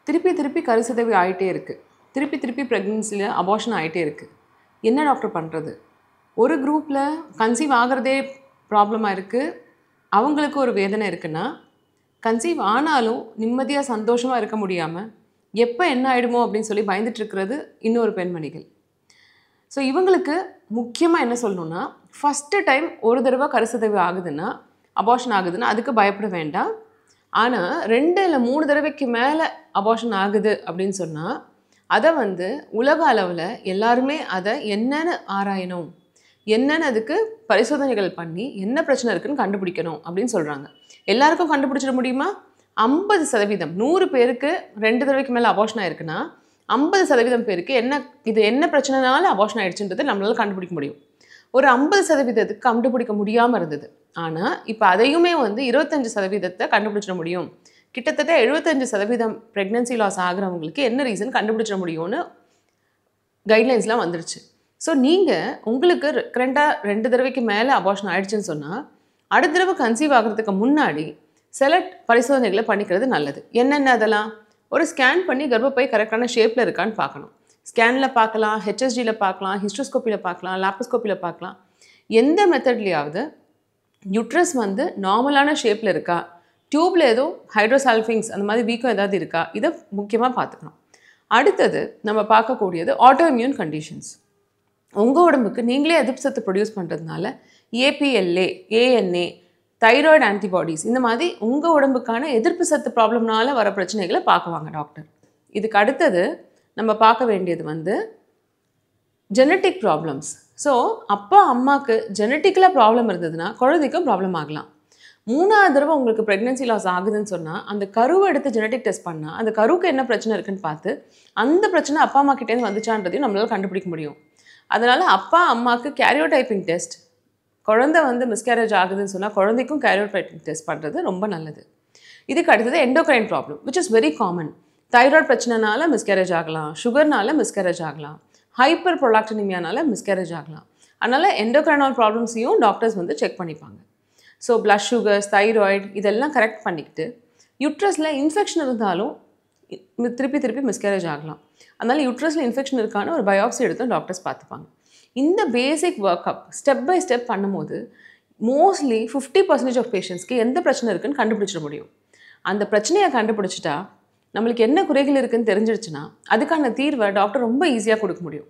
திருப்பி திருப்பி கருச்சிதைவு ஆகிட்டே இருக்குது. திருப்பி திருப்பி ப்ரெக்னன்சியில் அபார்ஷன் ஆகிட்டே இருக்குது. என்ன டாக்டர் பண்ணுறது? ஒரு குரூப்பில் கன்சீவ் ஆகிறதே ப்ராப்ளமாக இருக்குது, அவங்களுக்கு ஒரு வேதனை இருக்குன்னா, கன்சீவ் ஆனாலும் நிம்மதியாக சந்தோஷமாக இருக்க முடியாமல் எப்போ என்ன ஆகிடுமோ அப்படின்னு சொல்லி பயந்துட்டுருக்கிறது இன்னொரு பெண்மணிகள். ஸோ இவங்களுக்கு முக்கியமாக என்ன சொல்லணுன்னா, ஃபஸ்ட்டு டைம் ஒரு தடவை கருச்சிதைவு ஆகுதுன்னா, அபார்ஷன் ஆகுதுன்னா அதுக்கு பயப்பட வேண்டாம். ஆனால் 2 இல்லை 3 தடவைக்கு மேலே அபார்ஷன் ஆகுது அப்படின்னு சொன்னால் அதை உலக அளவில் எல்லாருமே அதை என்னென்னு ஆராயணும், என்னென்னு அதுக்கு பரிசோதனைகள் பண்ணி என்ன பிரச்சனை இருக்குதுன்னு கண்டுபிடிக்கணும் அப்படின்னு சொல்கிறாங்க. எல்லாருக்கும் கண்டுபிடிச்சிட முடியுமா? 50% 100 பேருக்கு 2 தடவைக்கு மேலே அபார்ஷன் ஆயிருக்குன்னா 50% பேருக்கு என்ன பிரச்சனைனால அபார்ஷன் ஆயிடுச்சுன்றது நம்மளால் கண்டுபிடிக்க முடியும். ஒரு 50% கண்டுபிடிக்க முடியாமல் இருந்தது. ஆனால் இப்போ அதையுமே 25% கண்டுபிடிச்சிட முடியும். கிட்டத்தட்ட 75% ப்ரெக்னன்சி லாஸ் ஆகிறவங்களுக்கு என்ன ரீசன் கண்டுபிடிச்சிட முடியும்னு கைட்லைன்ஸ்லாம் வந்துடுச்சு. ஸோ நீங்கள் உங்களுக்கு கரெக்டாக 2 தடவைக்கு மேலே அபார்ஷன் ஆகிடுச்சுன்னு சொன்னால் அடுத்த தடவை கன்சீவ் ஆகிறதுக்கு முன்னாடி சில பரிசோதனைகளை பண்ணிக்கிறது நல்லது. என்னென்ன அதெல்லாம்? ஒரு ஸ்கேன் பண்ணி கர்ப்பப்பை கரெக்டான ஷேப்பில் இருக்கான்னு பார்க்கணும். ஸ்கேனில் பார்க்கலாம், ஹெச்எஸ்டியில் பார்க்கலாம், ஹிஸ்ட்ரோஸ்கோப்பியில் பார்க்கலாம், லாப்ரோஸ்கோப்பியில் பார்க்கலாம். எந்த மெத்தட்லையாவது யூட்ரஸ் நார்மலான ஷேப்பில் இருக்கா, டியூப்பில் ஏதோ ஹைட்ரோசால்ஃபிங்ஸ் அந்த மாதிரி வீக்கம் ஏதாவது இருக்கா, இதை முக்கியமாக பார்த்துக்கணும். அடுத்தது நம்ம பார்க்கக்கூடியது ஆட்டோஇம்யூன் கண்டிஷன்ஸ். உங்கள் உடம்புக்கு நீங்களே எதிர்ப்பு சத்து ப்ரொடியூஸ் பண்ணுறதுனால ஏபிஎல்ஏ, ஏஎன்ஏ, தைராய்டு ஆன்டிபாடிஸ் இந்த மாதிரி உங்கள் உடம்புக்கான எதிர்ப்பு சத்து ப்ராப்ளம்னால வர பிரச்சனைகளை பார்க்குவாங்க டாக்டர். இதுக்கு அடுத்தது நம்ம பார்க்க வேண்டியது ஜெனட்டிக் ப்ராப்ளம்ஸ். ஸோ அப்பா அம்மாவுக்கு ஜெனட்டிக்கலாக ப்ராப்ளம் இருந்ததுன்னா குழந்தைக்கும் ப்ராப்ளம் ஆகலாம். 3ஆவது தடவை உங்களுக்கு ப்ரெக்னன்சி லாஸ் ஆகுதுன்னு சொன்னால் அந்த கருவை எடுத்து ஜெனட்டிக் டெஸ்ட் பண்ணால் அந்த கருவுக்கு என்ன பிரச்சனை இருக்குன்னு பார்த்து அந்த பிரச்சனை அப்பா அம்மா கிட்டேருந்து வந்துச்சான்றதையும் நம்மளால் கண்டுபிடிக்க முடியும். அதனால் அப்பா அம்மாவுக்கு கேரியோடைப்பிங் டெஸ்ட், குழந்தை மிஸ்கேரேஜ் ஆகுதுன்னு சொன்னால் குழந்தைக்கும் கேரியோடைப்பிங் டெஸ்ட் பண்ணுறது ரொம்ப நல்லது. இதுக்கு அடுத்தது endocrine problem which is very common. Thyroid பிரச்சனைனால மிஸ்கேரேஜ் ஆகலாம், சுகர்னால மிஸ்கேரேஜ் ஆகலாம், ஹைப்பர் ப்ரொலாக்டினிமியானால மிஸ்கேரேஜ் ஆகலாம். அதனால் எண்டோக்ரைனால் ப்ராப்ளம்ஸையும் டாக்டர்ஸ் செக் பண்ணிப்பாங்க. ஸோ பிளட் சுகர்ஸ், தைராய்டு இதெல்லாம் கரெக்ட் பண்ணிக்கிட்டு யூட்ரஸில் இன்ஃபெக்ஷன் இருந்தாலும் திருப்பி மிஸ்கேரேஜ் ஆகலாம். அதனால் யூட்ரஸில் இன்ஃபெக்ஷன் இருக்கான ஒரு பயாப்சி எடுத்து டாக்டர்ஸ் பார்த்துப்பாங்க. இந்த basic work up step by step பண்ணும்போது மோஸ்ட்லி 50% ஆஃப் பேஷண்ட்ஸ்க்கு எந்த பிரச்சனை இருக்குதுன்னு கண்டுபிடிச்சிட முடியும். அந்த பிரச்சனையை கண்டுபிடிச்சிட்டா நம்மளுக்கு என்ன குறைகள் இருக்குதுன்னு தெரிஞ்சிடுச்சுன்னா அதுக்கான தீர்வை டாக்டர் ரொம்ப ஈஸியாக கொடுக்க முடியும்.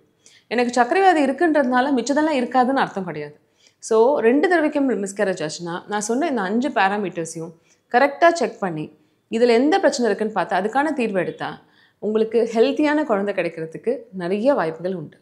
எனக்கு சர்க்கரைவியாதி இருக்குன்றதுனால மிச்சதெல்லாம் இருக்காதுன்னு அர்த்தம் கிடையாது. ஸோ 2 தடவைக்கும் மிஸ்கேரேஜ் ஆச்சுன்னா நான் சொன்ன இந்த 5 பேராமீட்டர்ஸையும் கரெக்டாக செக் பண்ணி இதில் எந்த பிரச்சனை இருக்குதுன்னு பார்த்து அதுக்கான தீர்வு எடுத்தால் உங்களுக்கு ஹெல்த்தியான குழந்தை கிடைக்கிறதுக்கு நிறைய வாய்ப்புகள் உண்டு.